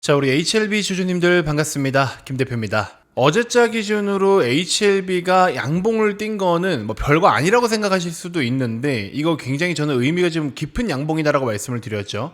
자, 우리 HLB 주주님들 반갑습니다. 김 대표입니다. 어제자 기준으로 HLB가 양봉을 띈 거는 뭐 별거 아니라고 생각하실 수도 있는데 이거 굉장히 저는 의미가 좀 깊은 양봉이다라고 말씀을 드렸죠.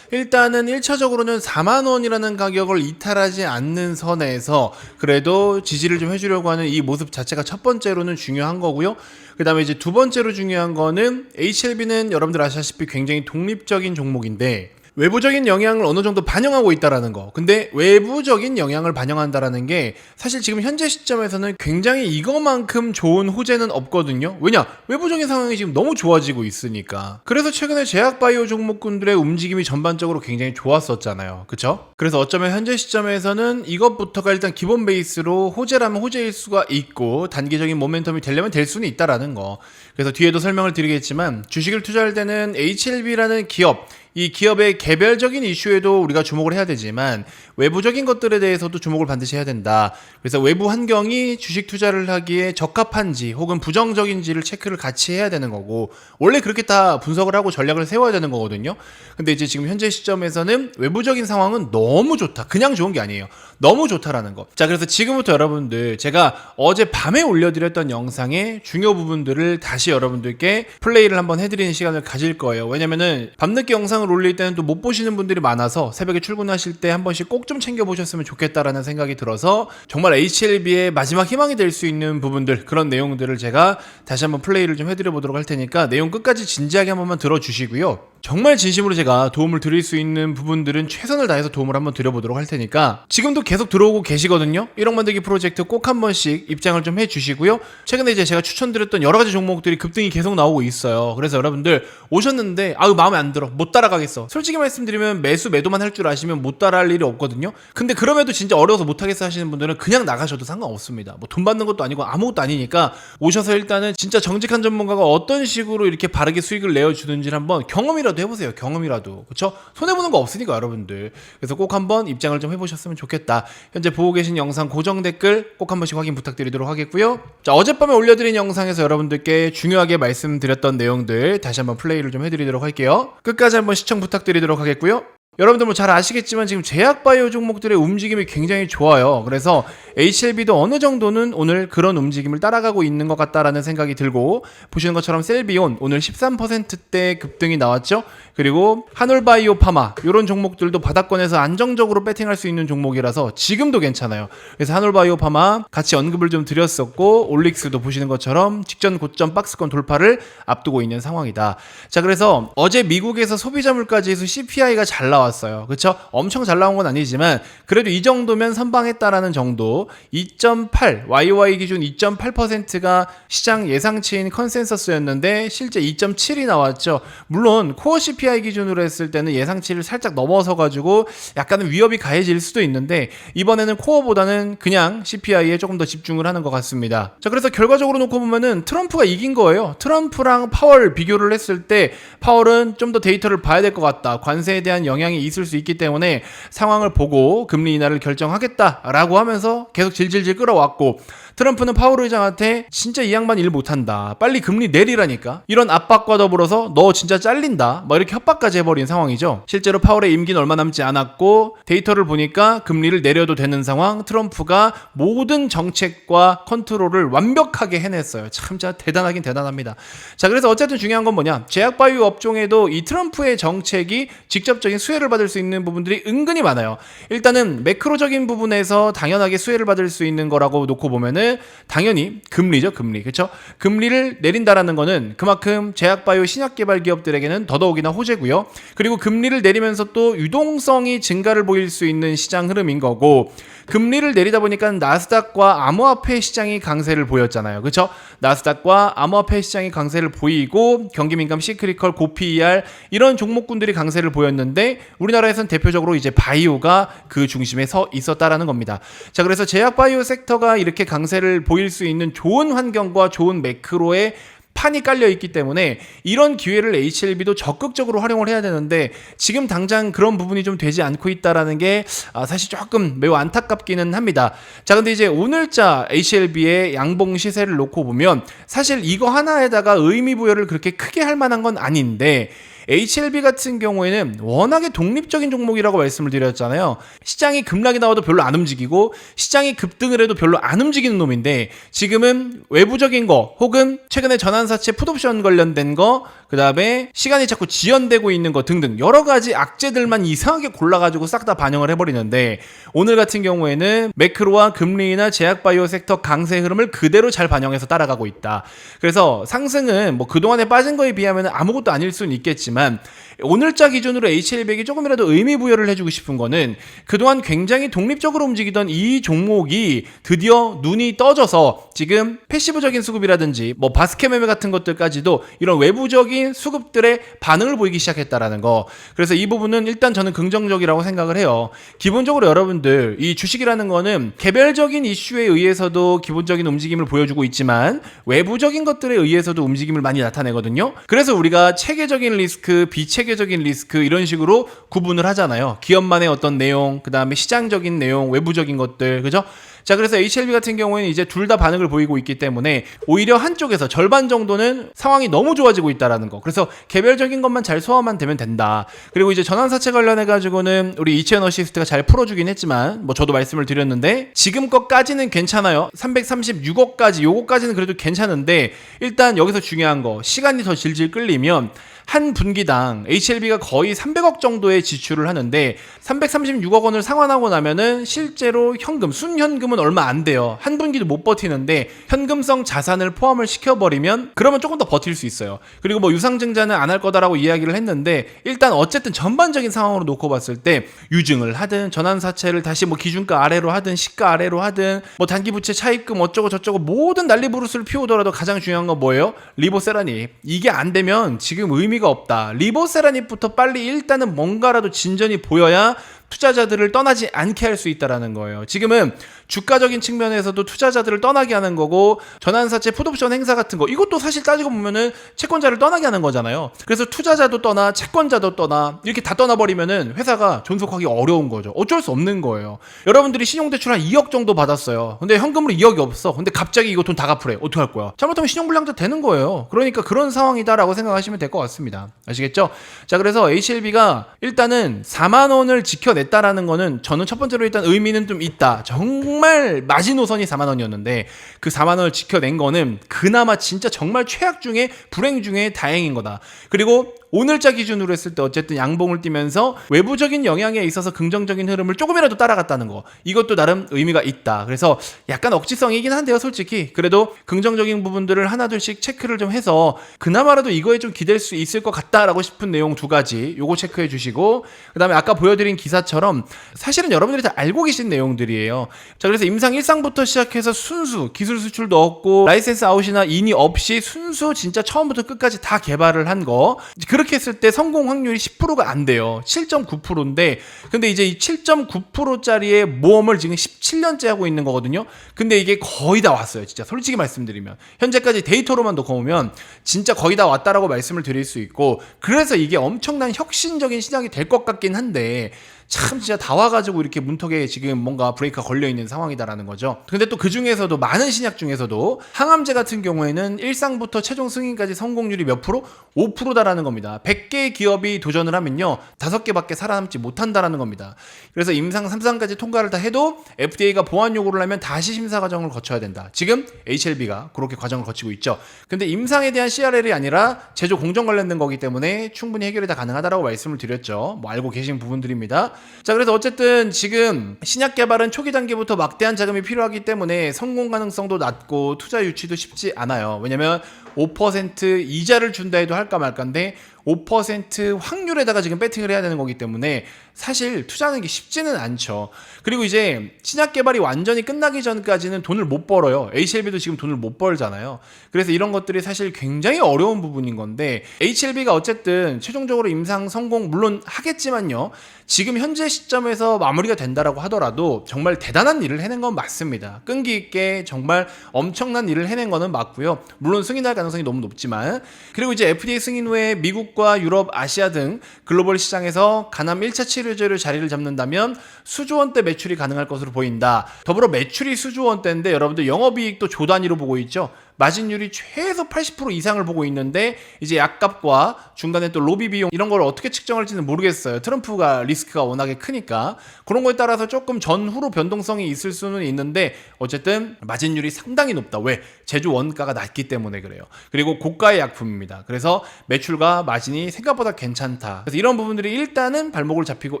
일단은 1차적으로는 4만원이라는 가격을 이탈하지 않는 선에서 그래도 지지를 좀 해주려고 하는 이 모습 자체가 첫 번째로는 중요한 거고요. 그 다음에 이제 두 번째로 중요한 거는 HLB는 여러분들 아시다시피 굉장히 독립적인 종목인데 외부적인 영향을 어느 정도 반영하고 있다라는 거. 근데 외부적인 영향을 반영한다라는 게 사실 지금 현재 시점에서는 굉장히 이거만큼 좋은 호재는 없거든요. 왜냐? 외부적인 상황이 지금 너무 좋아지고 있으니까. 그래서 최근에 제약바이오 종목군들의 움직임이 전반적으로 굉장히 좋았었잖아요. 그쵸? 그래서 어쩌면 현재 시점에서는 이것부터가 일단 기본 베이스로 호재라면 호재일 수가 있고 단기적인 모멘텀이 되려면 될 수는 있다라는 거. 그래서 뒤에도 설명을 드리겠지만 주식을 투자할 때는 HLB라는 기업, 이 기업의 개별적인 이슈에도 우리가 주목을 해야 되지만 외부적인 것들에 대해서도 주목을 반드시 해야 된다. 그래서 외부 환경이 주식 투자를 하기에 적합한지 혹은 부정적인지를 체크를 같이 해야 되는 거고 원래 그렇게 다 분석을 하고 전략을 세워야 되는 거거든요. 근데 이제 지금 현재 시점에서는 외부적인 상황은 너무 좋다. 그냥 좋은 게 아니에요. 너무 좋다라는 거. 자, 그래서 지금부터 여러분들 제가 어제 밤에 올려드렸던 영상의 중요 부분들을 다시 여러분들께 플레이를 한번 해드리는 시간을 가질 거예요. 왜냐면은 밤늦게 영상을 올릴 때는 또 못 보시는 분들이 많아서 새벽에 출근하실 때 한 번씩 꼭 좀 챙겨보셨으면 좋겠다라는 생각이 들어서 정말 HLB의 마지막 희망이 될 수 있는 부분들, 그런 내용들을 제가 다시 한번 플레이를 좀 해드려 보도록 할 테니까 내용 끝까지 진지하게 한 번만 들어주시고요. 정말 진심으로 제가 도움을 드릴 수 있는 부분들은 최선을 다해서 도움을 한번 드려보도록 할 테니까 지금도 계속 들어오고 계시거든요. 1억 만들기 프로젝트 꼭 한 번씩 입장을 좀 해주시고요. 최근에 이제 제가 추천드렸던 여러 가지 종목들이 급등이 계속 나오고 있어요. 그래서 여러분들 오셨는데 아유 마음에 안 들어, 못 따라가겠어. 솔직히 말씀드리면 매도만 할 줄 아시면 못 따라할 일이 없거든요. 근데 그럼에도 진짜 어려워서 못하겠어 하시는 분들은 그냥 나가셔도 상관없습니다. 뭐 돈 받는 것도 아니고 아무것도 아니니까 오셔서 일단은 진짜 정직한 전문가가 어떤 식으로 이렇게 바르게 수익을 내어주는지를 한번 경험이라도 해보세요. 경험이라도. 그쵸? 손해보는 거 없으니까 여러분들. 그래서 꼭 한번 입장을 좀 해보셨으면 좋겠다. 현재 보고 계신 영상 고정 댓글 꼭 한 번씩 확인 부탁드리도록 하겠고요. 자, 어젯밤에 올려드린 영상에서 여러분들께 중요하게 말씀드렸던 내용들 다시 한번 플레이를 좀 해드리도록 할게요. 끝까지 한번 시청 부탁드리도록 하겠고요. 여러분들 뭐 잘 아시겠지만 지금 제약바이오 종목들의 움직임이 굉장히 좋아요. 그래서 HLB도 어느 정도는 오늘 그런 움직임을 따라가고 있는 것 같다라는 생각이 들고 보시는 것처럼 셀비온 오늘 13%대 급등이 나왔죠. 그리고 한올바이오 파마 이런 종목들도 바닥권에서 안정적으로 배팅할 수 있는 종목이라서 지금도 괜찮아요. 그래서 한올바이오 파마 같이 언급을 좀 드렸었고 올릭스도 보시는 것처럼 직전 고점 박스권 돌파를 앞두고 있는 상황이다. 자, 그래서 어제 미국에서 소비자물가지 지수 CPI가 잘 나왔어요. 그렇죠? 엄청 잘 나온 건 아니지만 그래도 이 정도면 선방했다라는 정도. 2.8 YY 기준 2.8%가 시장 예상치인 컨센서스였는데 실제 2.7이 나왔죠. 물론 코어 CPI 기준으로 했을 때는 예상치를 살짝 넘어서 가지고 약간은 위협이 가해질 수도 있는데 이번에는 코어보다는 그냥 CPI에 조금 더 집중을 하는 것 같습니다. 자, 그래서 결과적으로 놓고 보면은 트럼프가 이긴 거예요. 트럼프랑 파월 비교를 했을 때 파월은 좀 더 데이터를 봐야 될 것 같다. 관세에 대한 영향이 있을 수 있기 때문에 상황을 보고 금리 인하를 결정하겠다라고 하면서 계속 질질질 끌어왔고 트럼프는 파월 의장한테 진짜 이 양반 일 못한다. 빨리 금리 내리라니까. 이런 압박과 더불어서 너 진짜 잘린다. 막 이렇게 협박까지 해버린 상황이죠. 실제로 파월의 임기는 얼마 남지 않았고 데이터를 보니까 금리를 내려도 되는 상황. 트럼프가 모든 정책과 컨트롤을 완벽하게 해냈어요. 참 진짜 대단하긴 대단합니다. 자, 그래서 어쨌든 중요한 건 뭐냐. 제약바이오 업종에도 이 트럼프의 정책이 직접적인 수혜를 받을 수 있는 부분들이 은근히 많아요. 일단은 매크로적인 부분에서 당연하게 수혜를 받을 수 있는 거라고 놓고 보면은 당연히 금리죠. 금리. 그렇죠? 금리를 내린다라는 거는 그만큼 제약바이오 신약개발 기업들에게는 더더욱이나 호재고요. 그리고 금리를 내리면서 또 유동성이 증가를 보일 수 있는 시장 흐름인 거고 금리를 내리다 보니까 나스닥과 암호화폐 시장이 강세를 보였잖아요. 그렇죠? 나스닥과 암호화폐 시장이 강세를 보이고 경기민감 시크리컬 고PER 이런 종목군들이 강세를 보였는데 우리나라에서는 대표적으로 이제 바이오가 그 중심에 서 있었다라는 겁니다. 자, 그래서 제약바이오 섹터가 이렇게 강세를 보일 수 있는 좋은 환경과 좋은 매크로의 판이 깔려 있기 때문에 이런 기회를 HLB도 적극적으로 활용을 해야 되는데 지금 당장 그런 부분이 좀 되지 않고 있다라는 게 사실 조금 매우 안타깝기는 합니다. 자, 근데 이제 오늘자 HLB의 양봉 시세를 놓고 보면 사실 이거 하나에다가 의미 부여를 그렇게 크게 할 만한 건 아닌데 HLB 같은 경우에는 워낙에 독립적인 종목이라고 말씀을 드렸잖아요. 시장이 급락이 나와도 별로 안 움직이고 시장이 급등을 해도 별로 안 움직이는 놈인데 지금은 외부적인 거 혹은 최근에 전환사채 풋옵션 관련된 거 그 다음에 시간이 자꾸 지연되고 있는 거 등등 여러 가지 악재들만 이상하게 골라가지고 싹 다 반영을 해버리는데 오늘 같은 경우에는 매크로와 금리나 제약바이오 섹터 강세 흐름을 그대로 잘 반영해서 따라가고 있다. 그래서 상승은 뭐 그동안에 빠진 거에 비하면 아무것도 아닐 수는 있겠지만 오늘자 기준으로 HLB에게 조금이라도 의미 부여를 해주고 싶은 거는 그동안 굉장히 독립적으로 움직이던 이 종목이 드디어 눈이 떠져서 지금 패시브적인 수급이라든지 뭐 바스켓 매매 같은 것들까지도 이런 외부적인 수급들의 반응을 보이기 시작했다라는 거. 그래서 이 부분은 일단 저는 긍정적이라고 생각을 해요. 기본적으로 여러분들 이 주식이라는 거는 개별적인 이슈에 의해서도 기본적인 움직임을 보여주고 있지만 외부적인 것들에 의해서도 움직임을 많이 나타내거든요. 그래서 우리가 체계적인 리스크, 비체계적인 리스크 이런 식으로 구분을 하잖아요. 기업만의 어떤 내용, 그 다음에 시장적인 내용, 외부적인 것들, 그죠? 자, 그래서 HLB 같은 경우에는 이제 둘 다 반응을 보이고 있기 때문에 오히려 한쪽에서 절반 정도는 상황이 너무 좋아지고 있다라는 거. 그래서 개별적인 것만 잘 소화만 되면 된다. 그리고 이제 전환사채 관련해가지고는 우리 이채연 어시스트가 잘 풀어주긴 했지만 뭐 저도 말씀을 드렸는데 지금 것까지는 괜찮아요. 336억까지 요거까지는 그래도 괜찮은데 일단 여기서 중요한 거 시간이 더 질질 끌리면 한 분기당 HLB가 거의 300억 정도의 지출을 하는데 336억 원을 상환하고 나면은 실제로 현금, 순현금은 얼마 안 돼요. 한 분기도 못 버티는데 현금성 자산을 포함을 시켜버리면 그러면 조금 더 버틸 수 있어요. 그리고 뭐 유상증자는 안 할 거다라고 이야기를 했는데 일단 어쨌든 전반적인 상황으로 놓고 봤을 때 유증을 하든 전환사채를 다시 뭐 기준가 아래로 하든 시가 아래로 하든 뭐 단기부채 차입금 어쩌고 저쩌고 모든 난리부르스를 피우더라도 가장 중요한 건 뭐예요? 리보세라닙. 이게 안 되면 지금 의미가 없다. 리보세라닙부터 빨리 일단은 뭔가라도 진전이 보여야 투자자들을 떠나지 않게 할 수 있다라는 거예요. 지금은 주가적인 측면에서도 투자자들을 떠나게 하는 거고 전환사채 풋옵션 행사 같은 거 이것도 사실 따지고 보면은 채권자를 떠나게 하는 거잖아요. 그래서 투자자도 떠나 채권자도 떠나 이렇게 다 떠나버리면은 회사가 존속하기 어려운 거죠. 어쩔 수 없는 거예요. 여러분들이 신용대출 한 2억 정도 받았어요. 근데 현금으로 2억이 없어. 근데 갑자기 이거 돈 다 갚으래. 어떻게 할 거야? 잘못하면 신용불량자 되는 거예요. 그러니까 그런 상황이다라고 생각하시면 될 것 같습니다. 아시겠죠? 자, 그래서 HLB가 일단은 4만 원을 지켜냈다라는 거는 저는 첫 번째로 일단 의미는 좀 있다. 정말 마지노선이 4만 원이었는데 그 4만 원을 지켜낸 거는 그나마 진짜 정말 최악 중에 불행 중에 다행인 거다. 그리고 오늘자 기준으로 했을 때 어쨌든 양봉을 띠면서 외부적인 영향에 있어서 긍정적인 흐름을 조금이라도 따라갔다는 거 이것도 나름 의미가 있다. 그래서 약간 억지성이긴 한데요 솔직히 그래도 긍정적인 부분들을 하나둘씩 체크를 좀 해서 그나마라도 이거에 좀 기댈 수 있을 것 같다라고 싶은 내용 두 가지 요거 체크해 주시고 그 다음에 아까 보여드린 기사처럼 사실은 여러분들이 다 알고 계신 내용들이에요. 자, 그래서 임상 1상부터 시작해서 순수 기술 수출도 없고 라이센스 아웃이나 인이 없이 순수 진짜 처음부터 끝까지 다 개발을 한 거 그렇게 했을 때 성공 확률이 10%가 안 돼요. 7.9%인데 근데 이제 이 7.9%짜리의 모험을 지금 17년째 하고 있는 거거든요. 근데 이게 거의 다 왔어요. 진짜 솔직히 말씀드리면 현재까지 데이터로만 놓고 보면 진짜 거의 다 왔다라고 말씀을 드릴 수 있고 그래서 이게 엄청난 혁신적인 시장이 될 것 같긴 한데 참 진짜 다 와가지고 이렇게 문턱에 지금 뭔가 브레이크가 걸려있는 상황이다라는 거죠. 근데 또 그 중에서도 많은 신약 중에서도 항암제 같은 경우에는 1상부터 최종 승인까지 성공률이 몇 프로? 5%다라는 겁니다. 100개의 기업이 도전을 하면요 5개밖에 살아남지 못한다라는 겁니다. 그래서 임상 3상까지 통과를 다 해도 FDA가 보완 요구를 하면 다시 심사 과정을 거쳐야 된다. 지금 HLB가 그렇게 과정을 거치고 있죠. 근데 임상에 대한 CRL이 아니라 제조 공정 관련된 거기 때문에 충분히 해결이 다 가능하다라고 말씀을 드렸죠. 뭐 알고 계신 부분들입니다. 자, 그래서 어쨌든 지금 신약 개발은 초기 단계부터 막대한 자금이 필요하기 때문에 성공 가능성도 낮고 투자 유치도 쉽지 않아요. 왜냐면 5% 이자를 준다 해도 할까 말까인데 5% 확률에다가 지금 배팅을 해야 되는 거기 때문에 사실 투자하는 게 쉽지는 않죠. 그리고 이제 신약 개발이 완전히 끝나기 전까지는 돈을 못 벌어요. HLB도 지금 돈을 못 벌잖아요. 그래서 이런 것들이 사실 굉장히 어려운 부분인 건데 HLB가 어쨌든 최종적으로 임상 성공 물론 하겠지만요. 지금 현재 시점에서 마무리가 된다라고 하더라도 정말 대단한 일을 해낸 건 맞습니다. 끈기 있게 정말 엄청난 일을 해낸 거는 맞고요. 물론 승인할 가능성이 너무 높지만 그리고 이제 FDA 승인 후에 미국 미국과 유럽, 아시아 등 글로벌 시장에서 간암 1차 치료제로 자리를 잡는다면 수조 원대 매출이 가능할 것으로 보인다. 더불어 매출이 수조 원대인데 여러분들 영업이익도 조 단위로 보고 있죠. 마진율이 최소 80% 이상을 보고 있는데 이제 약값과 중간에 또 로비 비용 이런 걸 어떻게 측정할지는 모르겠어요. 트럼프가 리스크가 워낙에 크니까 그런 거에 따라서 조금 전후로 변동성이 있을 수는 있는데 어쨌든 마진율이 상당히 높다. 왜? 제조 원가가 낮기 때문에 그래요. 그리고 고가의 약품입니다. 그래서 매출과 마진이 생각보다 괜찮다. 그래서 이런 부분들이 일단은 발목을 잡히고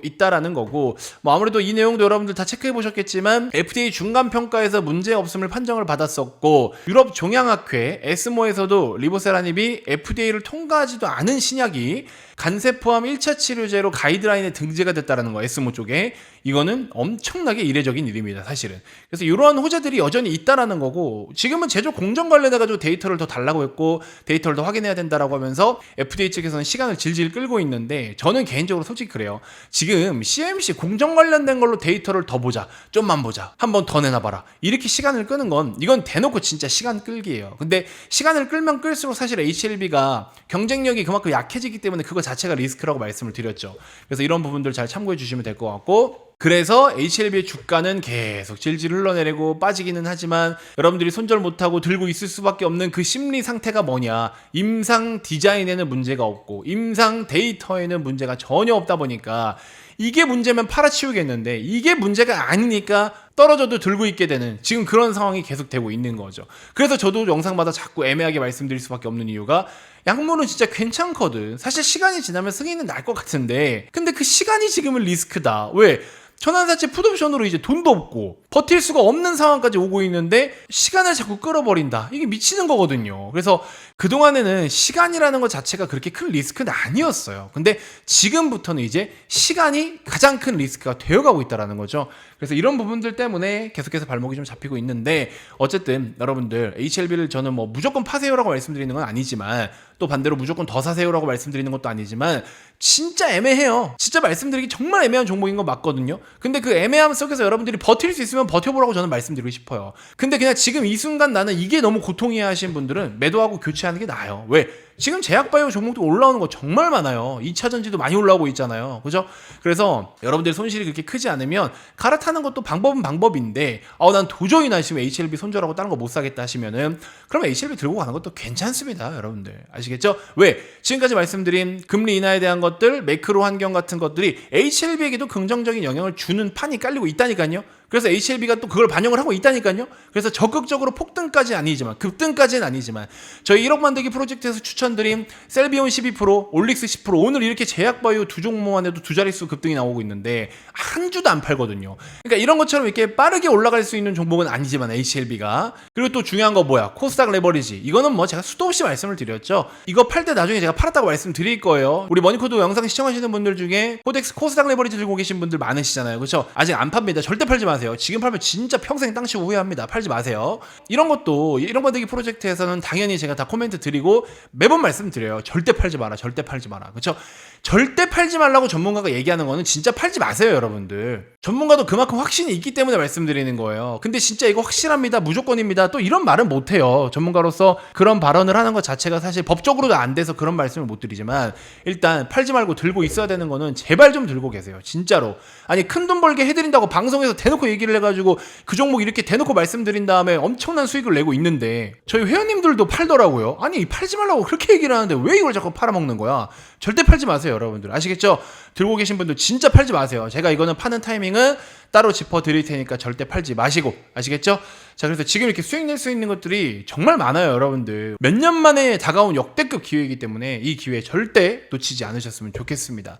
있다라는 거고 뭐 아무래도 이 내용도 여러분들 다 체크해 보셨겠지만 FDA 중간 평가에서 문제 없음을 판정을 받았었고 유럽 종양학회 에스모에서도 리보세라닙이 FDA를 통과하지도 않은 신약이 간세 포함 1차 치료제로 가이드라인에 등재가 됐다는 거 에스모 쪽에 이거는 엄청나게 이례적인 일입니다 사실은. 그래서 이러한 호재들이 여전히 있다라는 거고 지금은 제조 공정 관련해가지고 데이터를 더 달라고 했고 데이터를 더 확인해야 된다라고 하면서 FDA 측에서는 시간을 질질 끌고 있는데 저는 개인적으로 솔직히 그래요. 지금 CMC 공정 관련된 걸로 데이터를 더 보자 좀만 보자 한 번 더 내놔봐라 이렇게 시간을 끄는 건 이건 대놓고 진짜 시간 끌기예요. 근데 시간을 끌면 끌수록 사실 HLB가 경쟁력이 그만큼 약해지기 때문에 그거 자체가 리스크라고 말씀을 드렸죠. 그래서 이런 부분들 잘 참고해 주시면 될 것 같고 그래서 HLB의 주가는 계속 질질 흘러내리고 빠지기는 하지만 여러분들이 손절 못하고 들고 있을 수밖에 없는 그 심리 상태가 뭐냐 임상 디자인에는 문제가 없고 임상 데이터에는 문제가 전혀 없다 보니까 이게 문제면 팔아치우겠는데 이게 문제가 아니니까 떨어져도 들고 있게 되는 지금 그런 상황이 계속되고 있는 거죠. 그래서 저도 영상마다 자꾸 애매하게 말씀드릴 수밖에 없는 이유가 약물은 진짜 괜찮거든. 사실 시간이 지나면 승인은 날 것 같은데 근데 그 시간이 지금은 리스크다. 왜? 천안사치 풋옵션으로 이제 돈도 없고 버틸 수가 없는 상황까지 오고 있는데 시간을 자꾸 끌어버린다. 이게 미치는 거거든요. 그래서 그동안에는 시간이라는 것 자체가 그렇게 큰 리스크는 아니었어요. 근데 지금부터는 이제 시간이 가장 큰 리스크가 되어가고 있다는 거죠. 그래서 이런 부분들 때문에 계속해서 발목이 좀 잡히고 있는데 어쨌든 여러분들 HLB를 저는 뭐 무조건 파세요라고 말씀드리는 건 아니지만 또 반대로 무조건 더 사세요라고 말씀드리는 것도 아니지만 진짜 애매해요. 진짜 말씀드리기 정말 애매한 종목인 거 맞거든요. 근데 그 애매함 속에서 여러분들이 버틸 수 있으면 버텨보라고 저는 말씀드리고 싶어요. 근데 그냥 지금 이 순간 나는 이게 너무 고통이야 하시는 분들은 매도하고 교체하는 게 나아요. 왜? 지금 제약바이오 종목도 올라오는 거 정말 많아요. 2차 전지도 많이 올라오고 있잖아요. 그죠? 그래서 여러분들 손실이 그렇게 크지 않으면 갈아타는 것도 방법은 방법인데 난 도저히 나 지금 HLB 손절하고 다른 거 못 사겠다 하시면은 그럼 HLB 들고 가는 것도 괜찮습니다. 여러분들 아시겠죠? 왜? 지금까지 말씀드린 금리 인하에 대한 것들 매크로 환경 같은 것들이 HLB에게도 긍정적인 영향을 주는 판이 깔리고 있다니까요. 그래서 HLB가 또 그걸 반영을 하고 있다니까요. 그래서 적극적으로 폭등까지는 아니지만 급등까지는 아니지만 저희 1억 만들기 프로젝트에서 추천드린 셀비온 12%, 올릭스 10% 오늘 이렇게 제약바이오 두 종목만 해도 두 자릿수 급등이 나오고 있는데 한 주도 안 팔거든요. 그러니까 이런 것처럼 이렇게 빠르게 올라갈 수 있는 종목은 아니지만 HLB가 그리고 또 중요한 거 뭐야? 코스닥 레버리지. 이거는 뭐 제가 수도 없이 말씀을 드렸죠. 이거 팔 때 나중에 제가 팔았다고 말씀드릴 거예요. 우리 머니코드 영상 시청하시는 분들 중에 코덱스 코스닥 레버리지 들고 계신 분들 많으시잖아요. 그렇죠? 아직 안 팝니다. 절대 팔지 마세요. 지금 팔면 진짜 평생 땅 치고 후회합니다. 팔지 마세요. 이런 것도 이런 만들기 프로젝트에서는 당연히 제가 다 코멘트 드리고 매번 말씀드려요. 절대 팔지 마라. 절대 팔지 마라. 그렇죠? 절대 팔지 말라고 전문가가 얘기하는 거는 진짜 팔지 마세요, 여러분들. 전문가도 그만큼 확신이 있기 때문에 말씀드리는 거예요. 근데 진짜 이거 확실합니다. 무조건입니다. 또 이런 말은 못 해요. 전문가로서 그런 발언을 하는 것 자체가 사실 법적으로도 안 돼서 그런 말씀을 못 드리지만 일단 팔지 말고 들고 있어야 되는 거는 제발 좀 들고 계세요. 진짜로. 아니 큰 돈 벌게 해드린다고 방송에서 대놓고 얘기를 해가지고 그 종목 이렇게 대놓고 말씀드린 다음에 엄청난 수익을 내고 있는데 저희 회원님들도 팔더라고요. 아니 팔지 말라고 그렇게 얘기를 하는데 왜 이걸 자꾸 팔아먹는 거야? 절대 팔지 마세요, 여러분들. 아시겠죠? 들고 계신 분들 진짜 팔지 마세요. 제가 이거는 파는 타이밍은 따로 짚어드릴 테니까 절대 팔지 마시고. 아시겠죠? 자, 그래서 지금 이렇게 수익 낼 수 있는 것들이 정말 많아요, 여러분들. 몇 년 만에 다가온 역대급 기회이기 때문에 이 기회 절대 놓치지 않으셨으면 좋겠습니다.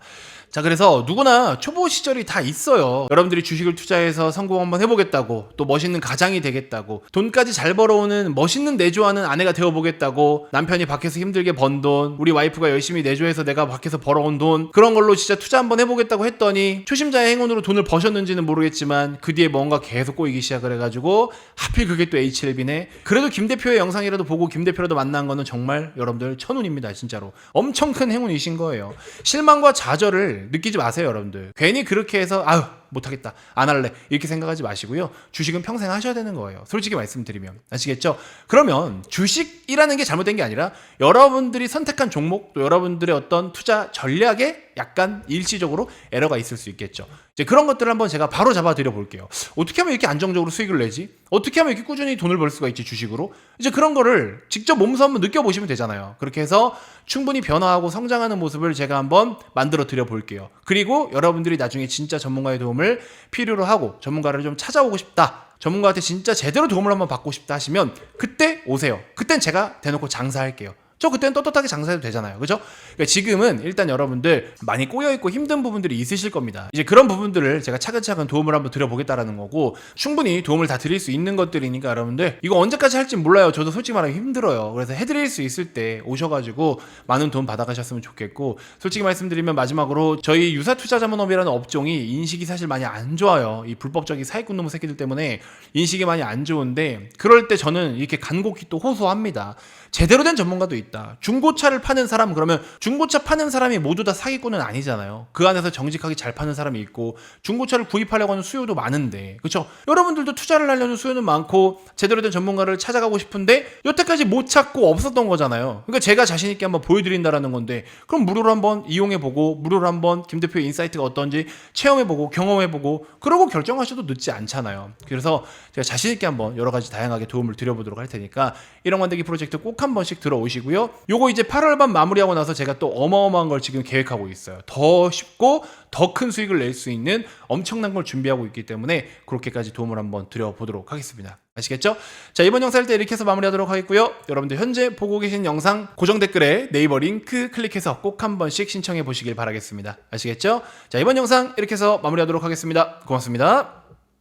자, 그래서 누구나 초보 시절이 다 있어요. 여러분들이 주식을 투자해서 성공 한번 해보겠다고, 또 멋있는 가장이 되겠다고, 돈까지 잘 벌어오는 멋있는 내조하는 아내가 되어보겠다고, 남편이 밖에서 힘들게 번 돈, 우리 와이프가 열심히 내조해서 내가 밖에서 벌어온 돈, 그런 걸로 진짜 투자 한번 해보겠다고 했더니 초심자의 행운으로 돈을 버셨는지는 모르겠지만 그 뒤에 뭔가 계속 꼬이기 시작을 해가지고 하필 그게 또 HLB네. 그래도 김 대표의 영상이라도 보고 김 대표라도 만난 거는 정말 여러분들 천운입니다. 진짜로 엄청 큰 행운이신 거예요. 실망과 좌절을 느끼지 마세요, 여러분들. 괜히 그렇게 해서 아유 못하겠다, 안 할래, 이렇게 생각하지 마시고요. 주식은 평생 하셔야 되는 거예요. 솔직히 말씀드리면. 아시겠죠? 그러면 주식이라는 게 잘못된 게 아니라 여러분들이 선택한 종목, 또 여러분들의 어떤 투자 전략에 약간 일시적으로 에러가 있을 수 있겠죠. 이제 그런 것들을 한번 제가 바로 잡아드려 볼게요. 어떻게 하면 이렇게 안정적으로 수익을 내지? 어떻게 하면 이렇게 꾸준히 돈을 벌 수가 있지, 주식으로? 이제 그런 거를 직접 몸소 한번 느껴보시면 되잖아요. 그렇게 해서 충분히 변화하고 성장하는 모습을 제가 한번 만들어 드려 볼게요. 그리고 여러분들이 나중에 진짜 전문가의 도움을 필요로 하고 전문가를 좀 찾아오고 싶다, 전문가한테 진짜 제대로 도움을 한번 받고 싶다 하시면 그때 오세요. 그땐 제가 대놓고 장사할게요. 저 그때는 떳떳하게 장사해도 되잖아요. 그죠? 그러니까 지금은 일단 여러분들 많이 꼬여있고 힘든 부분들이 있으실 겁니다. 이제 그런 부분들을 제가 차근차근 도움을 한번 드려보겠다라는 거고, 충분히 도움을 다 드릴 수 있는 것들이니까 여러분들 이거 언제까지 할지 몰라요. 저도 솔직히 말하면 힘들어요. 그래서 해드릴 수 있을 때 오셔가지고 많은 도움 받아가셨으면 좋겠고, 솔직히 말씀드리면 마지막으로 저희 유사투자자문업이라는 업종이 인식이 사실 많이 안 좋아요. 이 불법적인 사기꾼 놈의 새끼들 때문에 인식이 많이 안 좋은데, 그럴 때 저는 이렇게 간곡히 또 호소합니다. 제대로 된 전문가도 있다. 중고차를 파는 사람, 그러면 중고차 파는 사람이 모두 다 사기꾼은 아니잖아요. 그 안에서 정직하게 잘 파는 사람이 있고, 중고차를 구입하려고 하는 수요도 많은데, 그렇죠? 여러분들도 투자를 하려는 수요는 많고 제대로 된 전문가를 찾아가고 싶은데 여태까지 못 찾고 없었던 거잖아요. 그러니까 제가 자신 있게 한번 보여드린다라는 건데, 그럼 무료로 한번 이용해보고, 무료로 한번 김 대표의 인사이트가 어떤지 체험해보고 경험해보고, 그러고 결정하셔도 늦지 않잖아요. 그래서 제가 자신 있게 한번 여러 가지 다양하게 도움을 드려보도록 할 테니까 1억 만들기 프로젝트 꼭 한 번씩 들어오시고요. 요거 이제 8월 반 마무리하고 나서 제가 또 어마어마한 걸 지금 계획하고 있어요. 더 쉽고 더 큰 수익을 낼 수 있는 엄청난 걸 준비하고 있기 때문에 그렇게까지 도움을 한번 드려보도록 하겠습니다. 아시겠죠? 자, 이번 영상을 때 이렇게 해서 마무리하도록 하겠고요. 여러분들 현재 보고 계신 영상 고정 댓글에 네이버 링크 클릭해서 꼭 한 번씩 신청해 보시길 바라겠습니다. 아시겠죠? 자, 이번 영상 이렇게 해서 마무리하도록 하겠습니다. 고맙습니다.